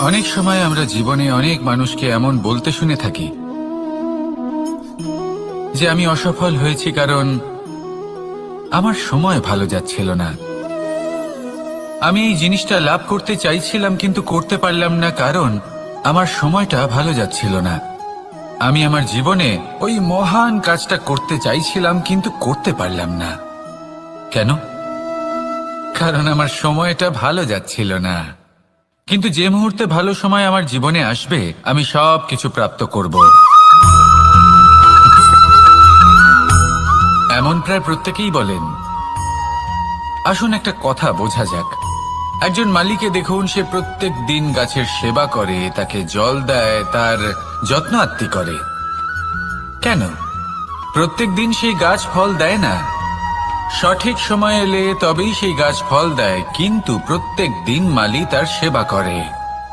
অনেক সময় আমরা জীবনে অনেক মানুষকে এমন বলতে শুনে থাকি যে আমি অসফল হয়েছি কারণ আমার সময় ভালো যাচ্ছিল না। আমি এই জিনিসটা লাভ করতে চাইছিলাম কিন্তু করতে পারলাম না কারণ আমার সময়টা ভালো যাচ্ছিল না। আমি আমার জীবনে ওই মহান কাজটা করতে চাইছিলাম কিন্তু করতে পারলাম না। কেন? কারণ আমার সময়টা ভালো যাচ্ছিল না। কিন্তু যে মুহূর্তে ভালো সময় আমার জীবনে আসবে আমি সব কিছু প্রাপ্ত করব। এমন প্রায় প্রত্যেকেই বলেন। আসুন একটা কথা বোঝা যাক। একজন মালিকে দেখুন, সে প্রত্যেক দিন গাছের সেবা করে, তাকে জল দেয়, তার যত্ন আত্তি করে। কেন? প্রত্যেক দিন সেই গাছ ফল দেয় না। সঠিক সময় এলে তবেই সেই গাছ ফল দেয়, কিন্তু প্রত্যেক দিন মালি তার সেবা করে,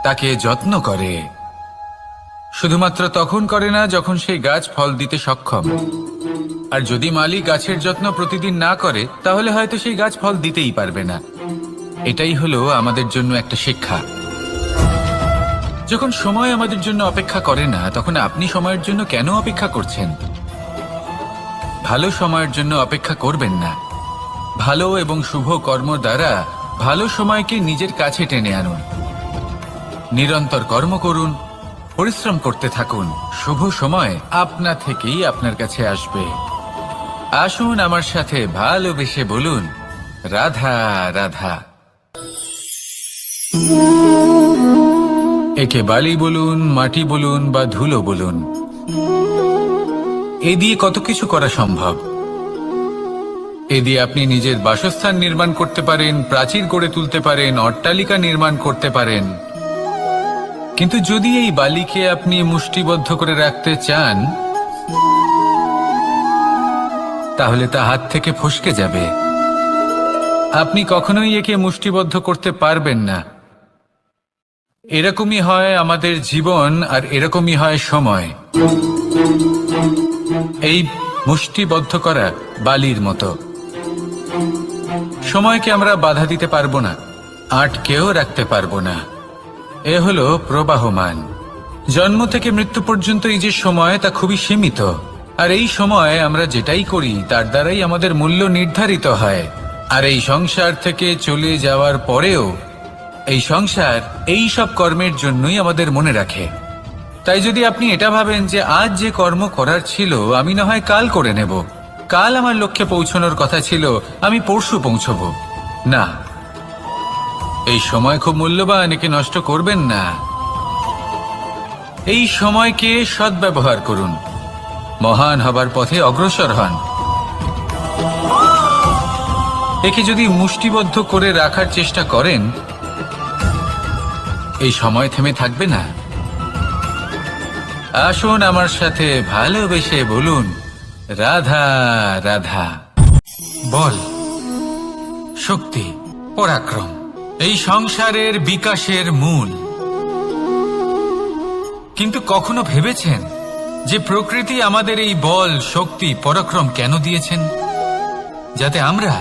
তাকে যত্ন করে। শুধুমাত্র তখন করে না যখন সেই গাছ ফল দিতে সক্ষম। আর যদি মালি গাছের যত্ন প্রতিদিন না করে তাহলে হয়তো সেই গাছ ফল দিতেই পারবে না। এটাই হলো আমাদের জন্য একটা শিক্ষা। যখন সময় আমাদের জন্য অপেক্ষা করে না তখন আপনি সময়ের জন্য কেন অপেক্ষা করছেন? ভালো সময়ের জন্য অপেক্ষা করবেন না। ভালো এবং শুভ কর্ম দ্বারা ভালো সময়কে নিজের কাছে টেনে আনুন। নিরন্তর কর্ম করুন, পরিশ্রম করতে থাকুন। শুভ সময় আপনা থেকেই আপনার কাছে আসবে। আসুন আমার সাথে ভালোবেসে বলুন, রাধা রাধা। একে বালি বলুন, মাটি বলুন বা ধুলো বলুন, এ দিয়ে কত কিছু করা সম্ভব। এ দিয়ে আপনি নিজের বাসস্থান নির্মাণ করতে পারেন, প্রাচীর গড়ে তুলতে পারেন, অট্টালিকা নির্মাণ করতে পারেন। কিন্তু যদি এই বালিকে আপনি মুষ্টিবদ্ধ করে রাখতে চান তাহলে তা হাত থেকে ফসকে যাবে। আপনি কখনোই একে মুষ্টিবদ্ধ করতে পারবেন না। এরকমই হয় আমাদের জীবন, আর এরকমই হয় সময়। এই মুষ্টিবদ্ধ করা বালির মতো। সময়কে আমরা বাধা দিতে পারবো না, আটকেও রাখতে পারবো না। এ হলো প্রবাহমান। জন্ম থেকে মৃত্যু পর্যন্ত এই যে সময়, তা খুবই সীমিত। আর এই সময় আমরা যেটাই করি তার দ্বারাই আমাদের মূল্য নির্ধারিত হয়। আর এই সংসার থেকে চলে যাওয়ার পরেও এই সংসার এই সব কর্মের জন্যই আমাদের মনে রাখে। তাই যদি আপনি এটা ভাবেন যে আজ যে কর্ম করার ছিল আমি না হয় কাল করে নেব, কাল আমার লক্ষ্যে পৌঁছানোর কথা ছিল আমি পরশু পৌঁছব, না, এই সময় খুব মূল্যবান, একে নষ্ট করবেন না। এই সময়কে সদ্ব্যবহার করুন, মহান হবার পথে অগ্রসর হন। একে যদি মুষ্টিবদ্ধ করে রাখার চেষ্টা করেন এই সময় থেমে থাকবে না। আসুন আমার সাথে ভালোবেসে বলুন, রাধা রাধা। বল, শক্তি, পরাক্রম এই সংসারের বিকাশের মূল। কিন্তু কখনো ভেবেছেন যে প্রকৃতি আমাদের এই বল, শক্তি, পরাক্রম কেন দিয়েছেন? যাতে আমরা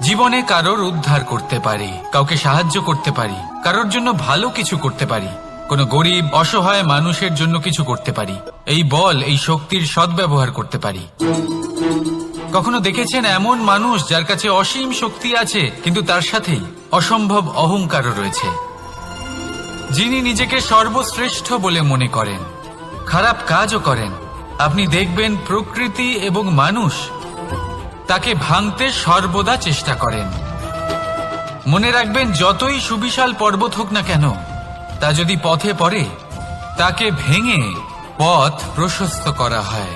জীবনে কারোর উদ্ধার করতে পারি, কাউকে সাহায্য করতে পারি, কারোর জন্য ভালো কিছু করতে পারি, কোনো গরিব অসহায় মানুষের জন্য কিছু করতে পারি। এই বল, এই শক্তির সদ্ব্যবহার করতে পারি। কখনো দেখেছেন এমন মানুষ যার কাছে অসীম শক্তি আছে কিন্তু তার সাথেই অসম্ভব অহংকারও রয়েছে? যিনি নিজেকে সর্বশ্রেষ্ঠ বলে মনে করেন, খারাপ কাজও করেন। আপনি দেখবেন প্রকৃতি এবং মানুষ তাকে ভাঙতে সর্বদা চেষ্টা করেন। মনে রাখবেন, যতই সুবিশাল পর্বত হোক না কেন, তা যদি পথে পড়ে তাকে ভেঙে পথ প্রশস্ত করা হয়।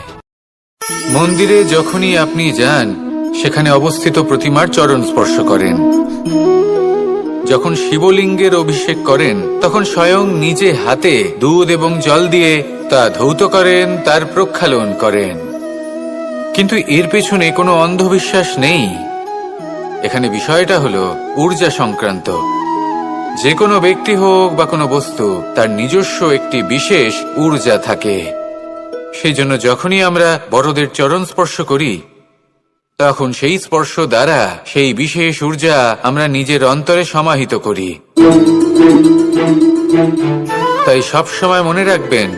মন্দিরে যখনই আপনি যান সেখানে অবস্থিত প্রতিমার চরণ স্পর্শ করেন। যখন শিবলিঙ্গের অভিষেক করেন তখন স্বয়ং নিজে হাতে দুধ এবং জল দিয়ে তা ধৌত করেন, তার প্রক্ষালন করেন। কিন্তু এর পেছনে কোনো অন্ধবিশ্বাস নেই। এখানে বিষয়টা হলো ঊর্জা সংক্রান্ত। যে কোনো ব্যক্তি হোক বা কোনো বস্তু, তার নিজস্ব একটি বিশেষ ঊর্জা থাকে। সেই জন্য যখনই আমরা বড়দের চরণ স্পর্শ করি তখন সেই স্পর্শ দ্বারা সেই বিশেষ ঊর্জা আমরা নিজের অন্তরে সমাহিত করি। তাই সব সময় মনে রাখবেন,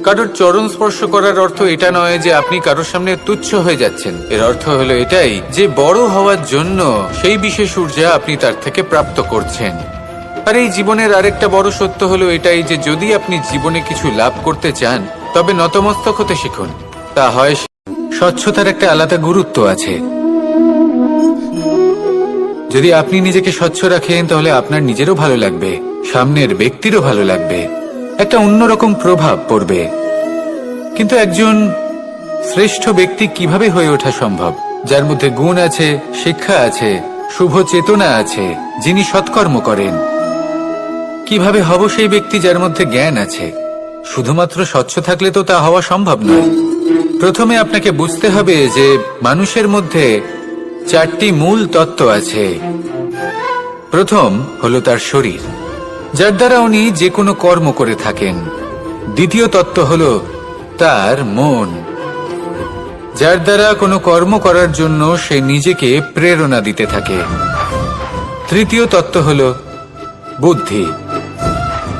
কারোর চরণ স্পর্শ করার অর্থ এটা নয় যে আপনি কারোর সামনে তুচ্ছ হয়ে যাচ্ছেন। এর অর্থ হলো এটাই যে বড় হওয়ার জন্য সেই বিশেষ ঊর্জা আপনি তার থেকে প্রাপ্ত করছেন। আর এই জীবনের আরেকটা বড় সত্য হলো এটাই যে যদি আপনি জীবনে কিছু লাভ করতে চান তবে নতমস্তক হতে শিখুন। তা হয় স্বচ্ছতার একটা আলাদা গুরুত্ব আছে। যদি আপনি নিজেকে স্বচ্ছ রাখেন তাহলে আপনার নিজেরও ভালো লাগবে, সামনের ব্যক্তিরও ভালো লাগবে, একটা অন্যরকম প্রভাব পড়বে। কিন্তু একজন শ্রেষ্ঠ ব্যক্তি কিভাবে হয়ে ওঠা সম্ভব? যার মধ্যে গুণ আছে, শিক্ষা আছে, শুভ চেতনা আছে, যিনি সৎকর্ম করেন। কিভাবে হব সেই ব্যক্তি যার মধ্যে জ্ঞান আছে? শুধুমাত্র স্বচ্ছ থাকলে তো তা হওয়া সম্ভব নয়। প্রথমে আপনাকে বুঝতে হবে যে মানুষের মধ্যে 4টি মূল তত্ত্ব আছে। প্রথম হলো তার শরীর, যার দ্বারা উনি যে কোনো কর্ম করে থাকেন। দ্বিতীয় তত্ত্ব হলো তার মন, যার দ্বারা কোনো কর্ম করার জন্য সে নিজেকে প্রেরণা দিতে থাকে। তৃতীয় তত্ত্ব হলো বুদ্ধি,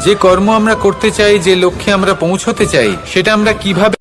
যে কর্ম আমরা করতে চাই, যে লক্ষ্যে আমরা পৌঁছতে চাই, সেটা আমরা কিভাবে।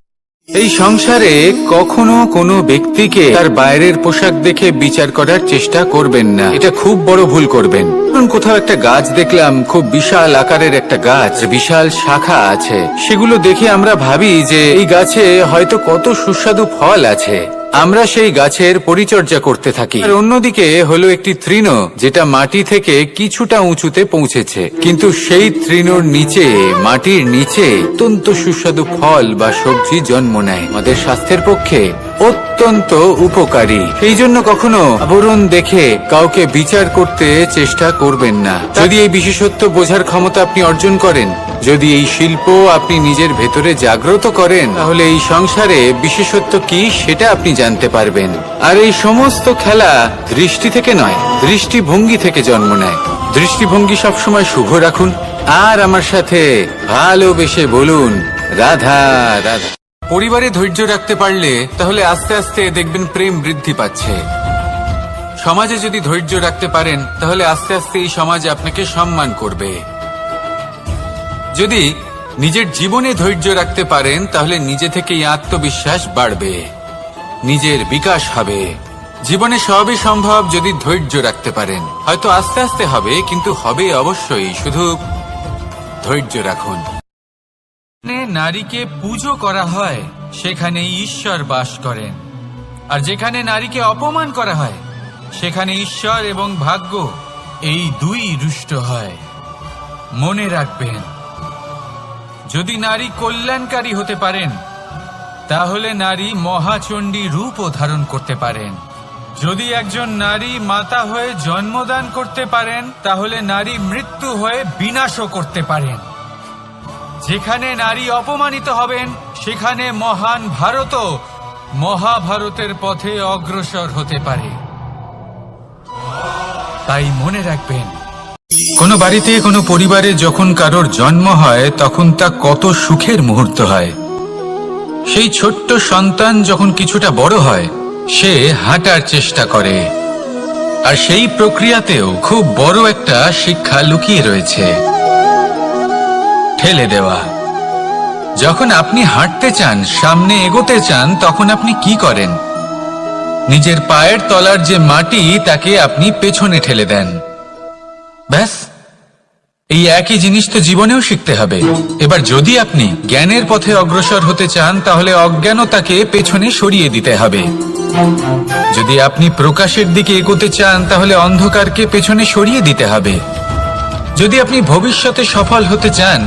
এই সংসারে কখনো কোনো ব্যক্তিকে তার বাইরের পোশাক দেখে বিচার করার চেষ্টা করবেন না, এটা খুব বড় ভুল করবেন। কোথাও একটা গাছ দেখলাম, খুব বিশাল আকারের একটা গাছ, বিশাল শাখা আছে, সেগুলো দেখে আমরা ভাবি যে এই গাছে হয়তো কত সুস্বাদু ফল আছে, আমরা সেই গাছের পরিচর্যা করতে থাকি। আর অন্যদিকে হলো একটি তৃণ, যেটা মাটি থেকে কিছুটা উঁচুতে পৌঁছেছে, কিন্তু সেই তৃণর নিচে, মাটির নিচে অত্যন্ত সুস্বাদু ফল বা সবজি জন্ম নেয়, আমাদের স্বাস্থ্যের পক্ষে অত্যন্ত উপকারী। সেই জন্য কখনো আবরণ দেখে কাউকে বিচার করতে চেষ্টা করবেন না। যদি এই বিশেষত্ব বোঝার ক্ষমতা আপনি অর্জন করেন, যদি এই শিল্প আপনি নিজের ভেতরে জাগ্রত করেন, তাহলে এই সংসারে বিশেষত্ব কি সেটা আপনি জানতে পারবেন। আর এই সমস্ত খেলা দৃষ্টি থেকে নয়, দৃষ্টিভঙ্গি থেকে জন্ম নেয়। দৃষ্টিভঙ্গি সবসময় শুভ রাখুন, আর আমার সাথে ভালোবেসে বলুন রাধা রাধা। পরিবারে ধৈর্য রাখতে পারলে তাহলে আস্তে আস্তে দেখবেন প্রেম বৃদ্ধি পাচ্ছে। সমাজে যদি ধৈর্য রাখতে পারেন তাহলে আস্তে আস্তে এই সমাজ আপনাকে সম্মান করবে। যদি নিজের জীবনে ধৈর্য রাখতে পারেন তাহলে নিজে থেকেই আত্মবিশ্বাস বাড়বে, নিজের বিকাশ হবে। জীবনে সবই সম্ভব যদি ধৈর্য রাখতে পারেন। হয়তো আস্তে আস্তে হবে, কিন্তু হবে অবশ্যই, শুধু ধৈর্য রাখুন। নারীকে পুজো করা হয়, সেখানে ঈশ্বর বাস করেন। আর যেখানে নারীকে অপমান করা হয়, সেখানে ঈশ্বর এবং ভাগ্য এই দুই রুষ্ট হয়। মনে রাখবেন, যদি নারী কল্যাণকারী হতে পারেন তাহলে নারী মহাচণ্ডী রূপও ধারণ করতে পারেন। যদি একজন নারী মাতা হয়ে জন্মদান করতে পারেন তাহলে নারী মৃত্যু হয়ে বিনাশও করতে পারেন। যেখানে নারী অপমানিত হবেন সেখানে মহান ভারতও মহাভারতের পথে অগ্রসর হতে পারে। তাই মনে রাখবেন, কোনো বাড়িতে, কোনো পরিবারে যখন কারোর জন্ম হয় তখন তা কত সুখের মুহূর্ত হয়। সেই ছোট্ট সন্তান যখন কিছুটা বড় হয় সে হাঁটার চেষ্টা করে, আর সেই প্রক্রিয়াতেও খুব বড় একটা শিক্ষা লুকিয়ে রয়েছে, ঠেলে দেওয়া। যখন আপনি হাঁটতে চান, সামনে এগোতে চান, তখন আপনি কি করেন? নিজের পায়ের তলার যে মাটি তাকে আপনি পেছনে ঠেলে দেন। ব্যাস, এই একই জিনিস তো জীবনেও শিখতে হবে। এবার যদি আপনি জ্ঞানের পথে অগ্রসর হতে চান তাহলে অজ্ঞানতাকে পেছনে সরিয়ে দিতে হবে। যদি আপনি প্রকাশের দিকে এগোতে চান তাহলে অন্ধকারকে পেছনে সরিয়ে দিতে হবে। যদি আপনি ভবিষ্যতে সফল হতে চান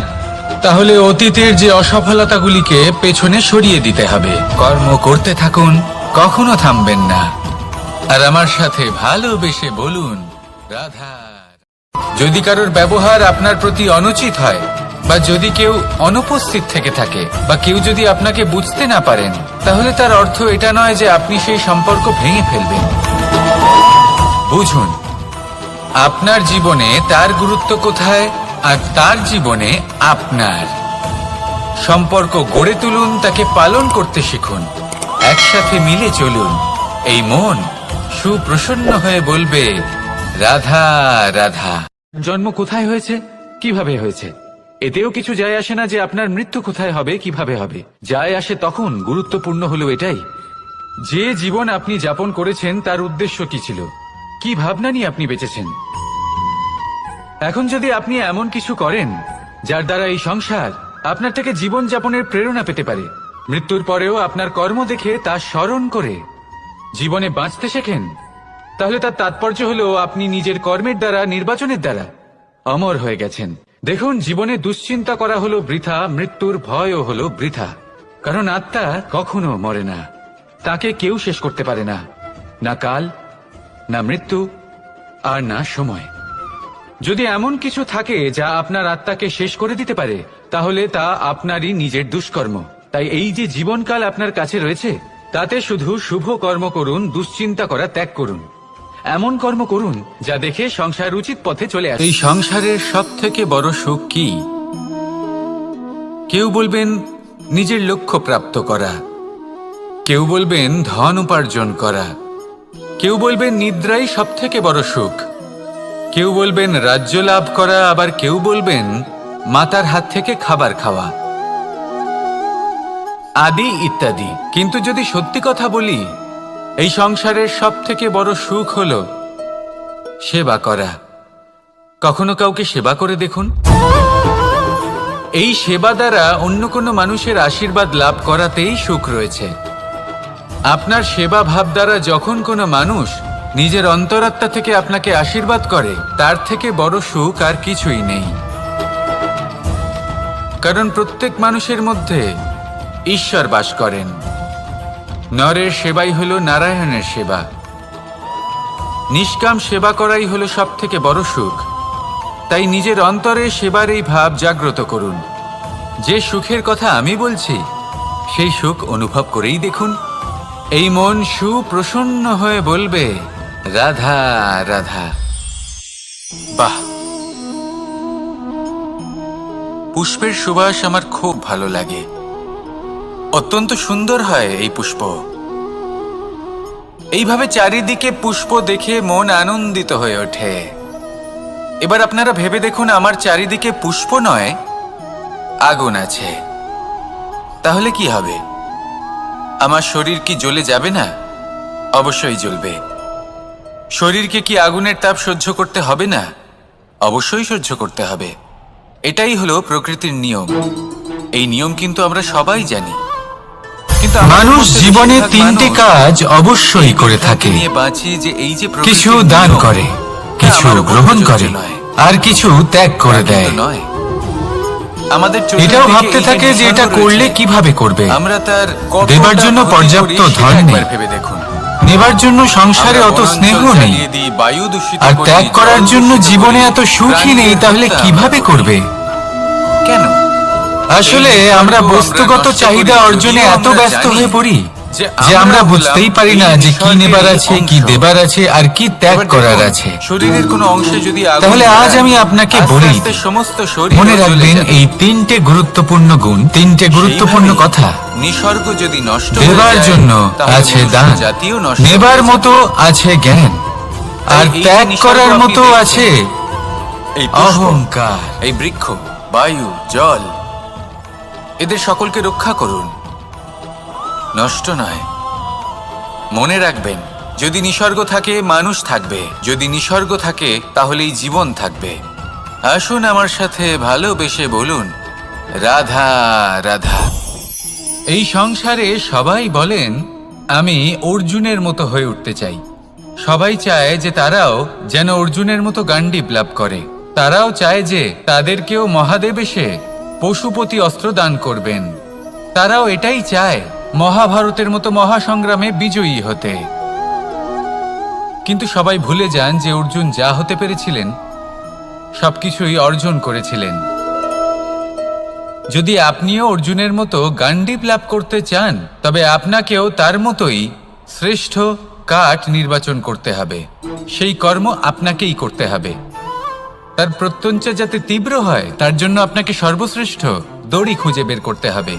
তাহলে অতীতের যে অসফলতাগুলিকে পেছনে সরিয়ে দিতে হবে। কর্ম করতে থাকুন, কখনো থামবেন না। আর আমার সাথে ভালোবেসে বলুন রাধা। যদি কারোর ব্যবহার আপনার প্রতি অনুচিত হয়, বা যদি কেউ অনুপস্থিত থেকে থাকে, বা কেউ যদি আপনাকে বুঝতে না পারেন, তাহলে তার অর্থ এটা নয় যে আপনি সেই সম্পর্ক ভেঙে ফেলবেন। বুঝুন, আপনার জীবনে তার গুরুত্ব কোথায় আর তার জীবনে আপনার। সম্পর্ক গড়ে তুলুন, তাকে পালন করতে শিখুন, একসাথে মিলে চলুন। এই মন সুপ্রসন্ন হয়ে বলবে রাধা রাধা। জন্ম কোথায় হয়েছে, কিভাবে হয়েছে, এতেও কিছু যায় আসে না যে আপনার মৃত্যু কোথায় হবে, কিভাবে হবে। যায় আসে তখন, গুরুত্বপূর্ণ হলো এটাই যে জীবন আপনি যাপন করেছেন তার উদ্দেশ্য কি ছিল, কি ভাবনা নিয়ে আপনি বেঁচেছেন। এখন যদি আপনি এমন কিছু করেন যার দ্বারা এই সংসার আপনার থেকে জীবন যাপনের প্রেরণা পেতে পারে, মৃত্যুর পরেও আপনার কর্ম দেখে তা স্মরণ করে জীবনে বাঁচতে শেখেন, তাহলে তার তাৎপর্য হলো আপনি নিজের কর্মের দ্বারা, নির্বাচনের দ্বারা অমর হয়ে গেছেন। দেখুন, জীবনে দুশ্চিন্তা করা হলো বৃথা, মৃত্যুর ভয়ও হলো বৃথা। কারণ আত্মা কখনো মরে না, তাকে কেউ শেষ করতে পারে না, না কাল, না মৃত্যু, আর না সময়। যদি এমন কিছু থাকে যা আপনার আত্মাকে শেষ করে দিতে পারে, তাহলে তা আপনারই নিজের দুষ্কর্ম। তাই এই যে জীবনকাল আপনার কাছে রয়েছে, তাতে শুধু শুভ কর্ম করুন, দুশ্চিন্তা করা ত্যাগ করুন। এমন কর্ম করুন যা দেখে সংসার উচিত পথে চলে আসে। এই সংসারের সব থেকে বড় সুখ কি? কেউ বলবেন নিজের লক্ষ্য প্রাপ্ত করা, কেউ বলবেন ধন উপার্জন করা, কেউ বলবেন নিদ্রাই সব থেকে বড় সুখ, কেউ বলবেন রাজ্য লাভ করা, আবার কেউ বলবেন মাতার হাত থেকে খাবার খাওয়া, আদি ইত্যাদি। কিন্তু যদি সত্যি কথা বলি, এই সংসারের সব থেকে বড় সুখ হলো সেবা করা। কখনো কাউকে সেবা করে দেখুন। এই সেবা দ্বারা অন্য কোনো মানুষের আশীর্বাদ লাভ করাতেই সুখ রয়েছে। আপনার সেবা ভাব দ্বারা যখন কোনো মানুষ নিজের অন্তরাত্মা থেকে আপনাকে আশীর্বাদ করে, তার থেকে বড় সুখ আর কিছুই নেই। কারণ প্রত্যেক মানুষের মধ্যে ঈশ্বর বাস করেন। নরের সেবাই হলো নারায়ণের সেবা। নিষ্কাম সেবা করাই হলো সব থেকে বড় সুখ। তাই নিজের অন্তরে সেবার এই ভাব জাগ্রত করুন। যে সুখের কথা আমি বলছি, সেই সুখ অনুভব করেই দেখুন। এই মন সুপ্রসন্ন হয়ে বলবে, রাধা রাধা। বাহ, পুষ্পের সুবাস আমার খুব ভালো লাগে। অত্যন্ত সুন্দর হয় এই পুষ্প। এইভাবে চারিদিকে পুষ্প দেখে মন আনন্দিত হয়ে ওঠে। এবার আপনারা ভেবে দেখুন, আমার চারিদিকে পুষ্প নয়, আগুন আছে। তাহলে কি হবে? আমার শরীর কি জ্বলে যাবে না? অবশ্যই জ্বলবে। শরীরকে কি আগুনের তাপ সহ্য করতে হবে না? অবশ্যই সহ্য করতে হবে। এটাই হলো প্রকৃতির নিয়ম। এই নিয়ম কিন্তু আমরা সবাই জানি। কিন্তু মানুষ জীবনে তিনটি কাজ অবশ্যই করে থাকে। কিছু দান করে, কিছু গ্রহণ করে, আর কিছু ত্যাগ করে দেয়। আমাদের এটাও ভাবতে থাকে যে এটা করলে কিভাবে করবে। আমরা তার দেবার জন্য পর্যাপ্ত ধন নেই, ভেবে দেখুন। নেবার জন্য সংসারে অত স্নেহ নেই, আর ত্যাগ করার জন্য জীবনে এত সুখই নেই, তাহলে কিভাবে করবে? কেন? আসলে আমরা বস্তুগত চাহিদা অর্জনে এত ব্যস্ত হয়ে পড়ি যে আমরা বুঝতেই পারি না যে কি নেবার আছে, কি দেবার আছে, আর কি ত্যাগ করার আছে। শরীরের কোনো অংশে যদি তাহলে আজ আমি আপনাকে বলি, সমস্ত শরীর মনে রাখবেন এই তিনটে গুরুত্বপূর্ণ গুণ, তিনটে গুরুত্বপূর্ণ কথা। নিসর্গ যদি নষ্ট দেবার জন্য আছে দান, নেবার মতো আছে জ্ঞান, আর ত্যাগ করার মতো আছে অহংকার। এই বৃক্ষ, বায়ু, জল, এদের সকলকে রক্ষা করুন, নষ্ট নয়। মনে রাখবেন, যদি নিসর্গ থাকে মানুষ থাকবে, যদি নিসর্গ থাকে তাহলেই জীবন থাকবে। আসুন আমার সাথে ভালোবেসে বলুন, রাধা রাধা। এই সংসারে সবাই বলেন আমি অর্জুনের মতো হয়ে উঠতে চাই। সবাই চায় যে তারাও যেন অর্জুনের মতো গান্ডীব লাভ করে। তারাও চায় যে তাদেরকেও মহাদেব এসে পশুপতি অস্ত্র দান করবেন। তারাও এটাই চায় মহাভারতের মতো মহাসংগ্রামে বিজয়ী হতে। কিন্তু সবাই ভুলে যান যে অর্জুন যা হতে পেরেছিলেন সবকিছুই অর্জন করেছিলেন। যদি আপনিও অর্জুনের মতো গান্ডীব লাভ করতে চান, তবে আপনাকেও তার মতোই শ্রেষ্ঠ কাঠ নির্বাচন করতে হবে। সেই কর্ম আপনাকেই করতে হবে। তার প্রত্যঞ্চা যাতে তীব্র হয়, তার জন্য আপনাকে সর্বশ্রেষ্ঠ দড়ি খুঁজে বের করতে হবে।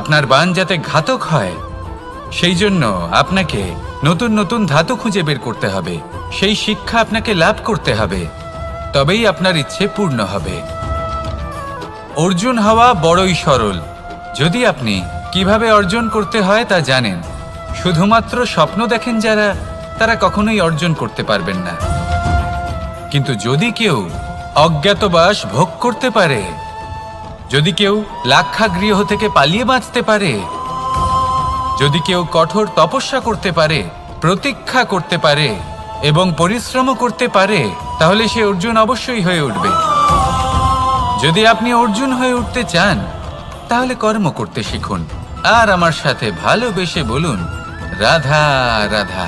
আপনার বাণ যাতে ঘাতক হয়, সেই জন্য আপনাকে নতুন নতুন ধাতু খুঁজে বের করতে হবে। সেই শিক্ষা আপনাকে লাভ করতে হবে। তবেই আপনার ইচ্ছে পূর্ণ হবে। অর্জুন হওয়া বড়ই সরল। যদি আপনি কিভাবে অর্জন করতে হয় তা জানেন। শুধুমাত্র স্বপ্ন দেখেন যারা, তারা কখনোই অর্জন করতে পারবেন না। কিন্তু যদি কেউ অজ্ঞাতবাস ভোগ করতে পারে, যদি কেউ লাক্ষাগৃহ থেকে পালিয়ে বাঁচতে পারে, যদি কেউ কঠোর তপস্যা করতে পারে, প্রতীক্ষা করতে পারে এবং পরিশ্রম করতে পারে, তাহলে সে অর্জুন অবশ্যই হয়ে উঠবে। যদি আপনি অর্জুন হয়ে উঠতে চান, তাহলে কর্ম করতে শিখুন আর আমার সাথে ভালোবেসে বলুন, রাধা রাধা।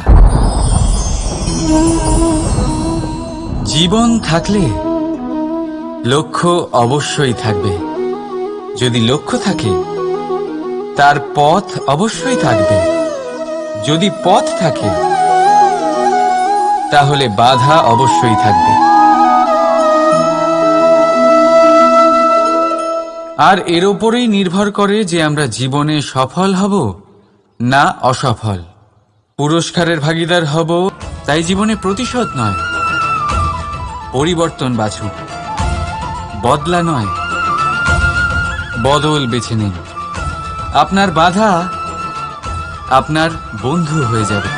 জীবন থাকলে লক্ষ্য অবশ্যই থাকবে। যদি লক্ষ্য থাকে, তার পথ অবশ্যই থাকবে। যদি পথ থাকে, তাহলে বাধা অবশ্যই থাকবে। আর এর ওপরেই নির্ভর করে যে আমরা জীবনে সফল হব না অসফল। পুরস্কারের ভাগীদার হব, তাই জীবনে প্রতিশোধ নয়, পরিবর্তন বাছুন। বদলা নয়, বদল বেছে নিন। আপনার বাধা আপনার বন্ধু হয়ে যাবে।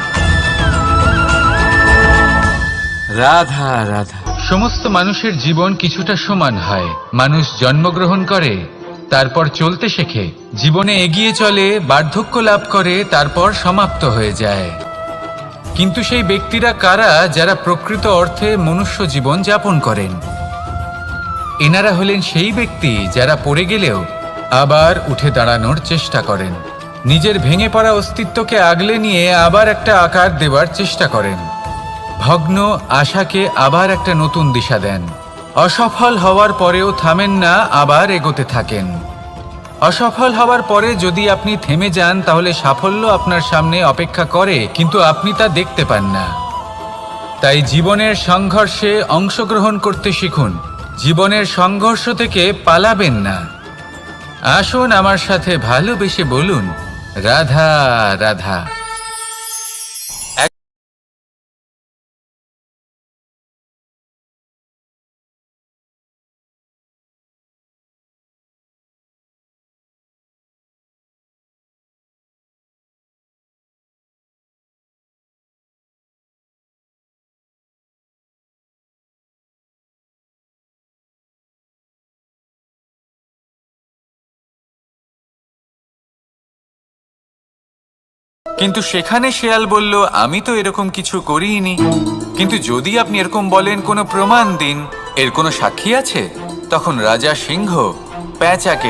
রাধা রাধা। সমস্ত মানুষের জীবন কিছুটা সমান হয়। মানুষ জন্মগ্রহণ করে, তারপর চলতে শেখে, জীবনে এগিয়ে চলে, বার্ধক্য লাভ করে, তারপর সমাপ্ত হয়ে যায়। কিন্তু সেই ব্যক্তিরা কারা যারা প্রকৃত অর্থে মনুষ্য জীবন যাপন করেন? এনারা হলেন সেই ব্যক্তি যারা পড়ে গেলেও আবার উঠে দাঁড়ানোর চেষ্টা করেন, নিজের ভেঙে পড়া অস্তিত্বকে আগলে নিয়ে আবার একটা আকার দেওয়ার চেষ্টা করেন, ভগ্ন আশাকে আবার একটা নতুন দিশা দেন। অসফল হওয়ার পরেও থামেন না, আবার এগোতে থাকেন। অসফল হওয়ার পরে যদি আপনি থেমে যান, তাহলে সাফল্য আপনার সামনে অপেক্ষা করে, কিন্তু আপনি তা দেখতে পান না। তাই জীবনের সংঘর্ষে অংশগ্রহণ করতে শিখুন। জীবনের সংঘর্ষ থেকে পালাবেন না। আসুন আমার সাথে ভালোবেসে বলুন, রাধা রাধা। কিন্তু সেখানে শেয়াল বলল, আমি তো এরকম কিছু করিনি। কিন্তু যদি আপনি এরকম বলেন, কোনো প্রমাণ দিন, এর কোনো সাক্ষী আছে? তখন রাজা সিংহ পেঁচাকে